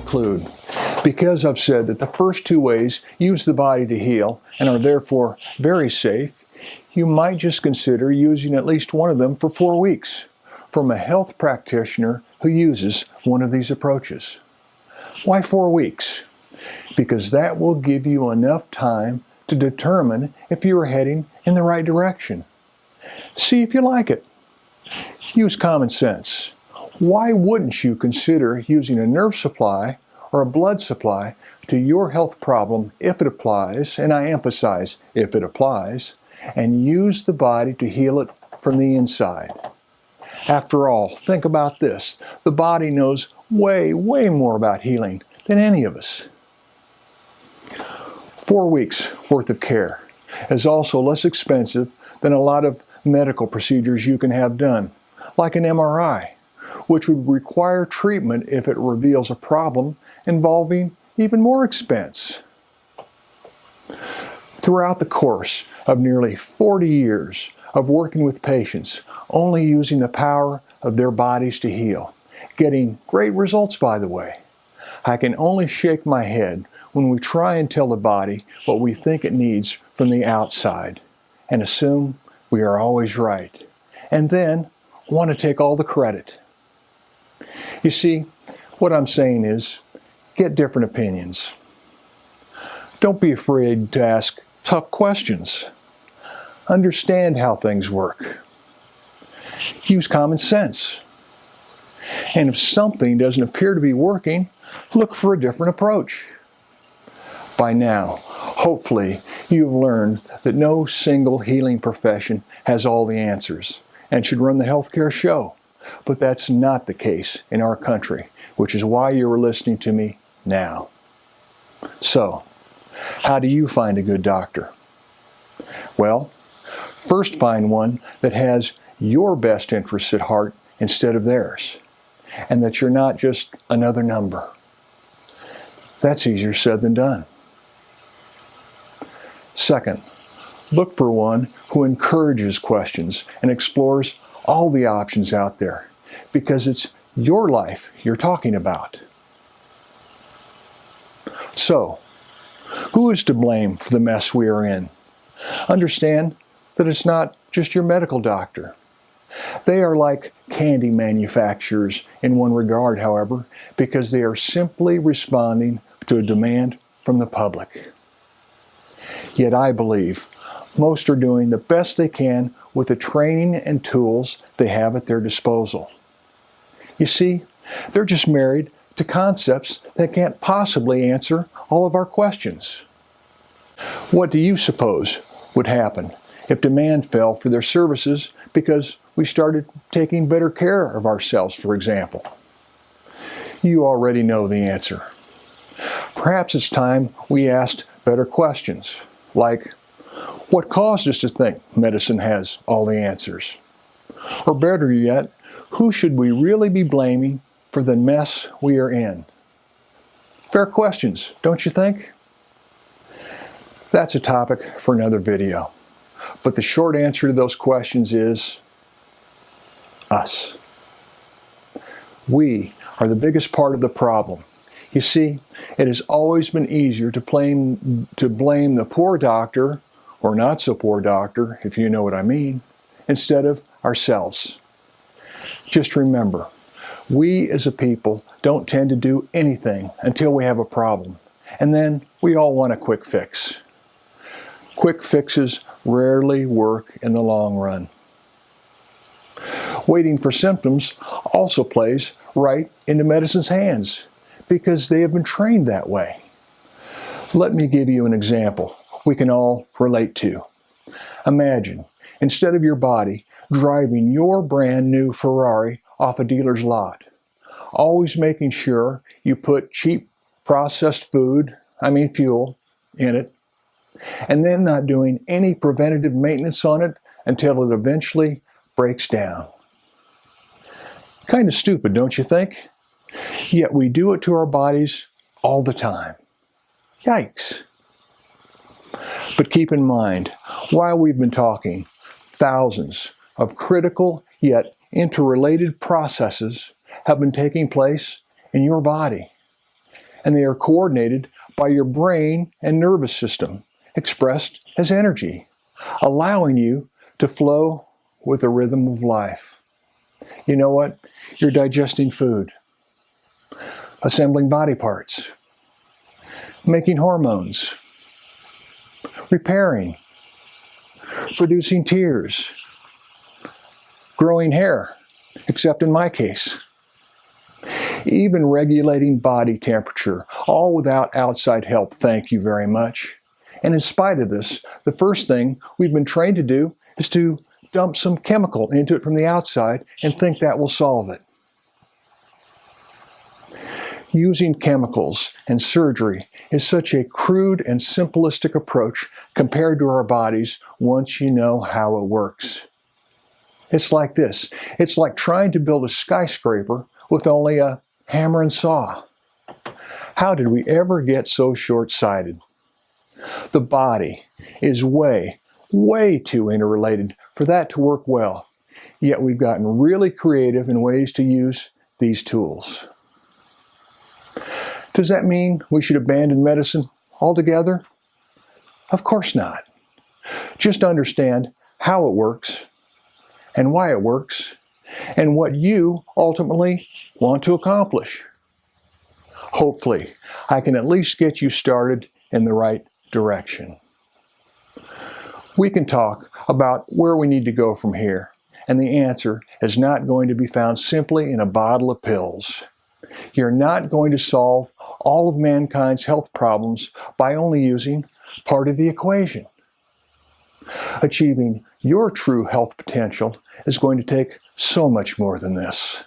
conclude, because I've said that the first two ways use the body to heal and are therefore very safe, you might just consider using at least one of them for 4 weeks from a health practitioner who uses one of these approaches. Why 4 weeks? Because that will give you enough time to determine if you are heading in the right direction. See if you like it. Use common sense. Why wouldn't you consider using a nerve supply or a blood supply to your health problem if it applies, and I emphasize if it applies, and use the body to heal it from the inside? After all, think about this. The body knows way more about healing than any of us. 4 weeks worth of care is also less expensive than a lot of medical procedures you can have done, like an MRI, which would require treatment if it reveals a problem involving even more expense. Throughout the course of nearly 40 years of working with patients, only using the power of their bodies to heal, getting great results, by the way, I can only shake my head when we try and tell the body what we think it needs from the outside and assume we are always right, and then want to take all the credit. You see, what I'm saying is, get different opinions. Don't be afraid to ask tough questions. Understand how things work. Use common sense. And if something doesn't appear to be working, look for a different approach. By now, hopefully, you've learned that no single healing profession has all the answers and should run the healthcare show. But that's not the case in our country, which is why you're listening to me now. So, how do you find a good doctor? Well, first find one that has your best interests at heart instead of theirs, and that you're not just another number. That's easier said than done. Second, look for one who encourages questions and explores all the options out there, because it's your life you're talking about. So, who is to blame for the mess we are in? Understand that it's not just your medical doctor. They are like candy manufacturers in one regard, however, because they are simply responding to a demand from the public. Yet I believe most are doing the best they can with the training and tools they have at their disposal. You see, they're just married to concepts that can't possibly answer all of our questions. What do you suppose would happen if demand fell for their services because we started taking better care of ourselves, for example? You already know the answer. Perhaps it's time we asked better questions, like, what caused us to think medicine has all the answers? Or better yet, who should we really be blaming for the mess we are in? Fair questions, don't you think? That's a topic for another video. But the short answer to those questions is us. We are the biggest part of the problem. You see, it has always been easier to blame the poor doctor, or not so poor doctor, if you know what I mean, instead of ourselves. Just remember, we as a people don't tend to do anything until we have a problem, and then we all want a quick fix. Quick fixes rarely work in the long run. Waiting for symptoms also plays right into medicine's hands, because they have been trained that way. Let me give you an example we can all relate to. Imagine, instead of your body driving your brand new Ferrari off a dealer's lot, always making sure you put cheap processed fuel in it, and then not doing any preventative maintenance on it until it eventually breaks down. Kind of stupid, don't you think? Yet we do it to our bodies all the time. Yikes. But keep in mind, while we've been talking, thousands of critical yet interrelated processes have been taking place in your body. and they are coordinated by your brain and nervous system, expressed as energy, allowing you to flow with the rhythm of life. You know what? You're digesting food, assembling body parts, making hormones, repairing, producing tears, growing hair, except in my case, even regulating body temperature, all without outside help, thank you very much. And in spite of this, the first thing we've been trained to do is to dump some chemical into it from the outside and think that will solve it. Using chemicals and surgery is such a crude and simplistic approach compared to our bodies once you know how it works. It's like this. It's like trying to build a skyscraper with only a hammer and saw. How did we ever get so short-sighted? The body is way too interrelated for that to work well. Yet we've gotten really creative in ways to use these tools. Does that mean we should abandon medicine altogether? Of course not. Just understand how it works and why it works and what you ultimately want to accomplish. Hopefully, I can at least get you started in the right direction. We can talk about where we need to go from here, and the answer is not going to be found simply in a bottle of pills. You're not going to solve all of mankind's health problems by only using part of the equation. Achieving your true health potential is going to take so much more than this.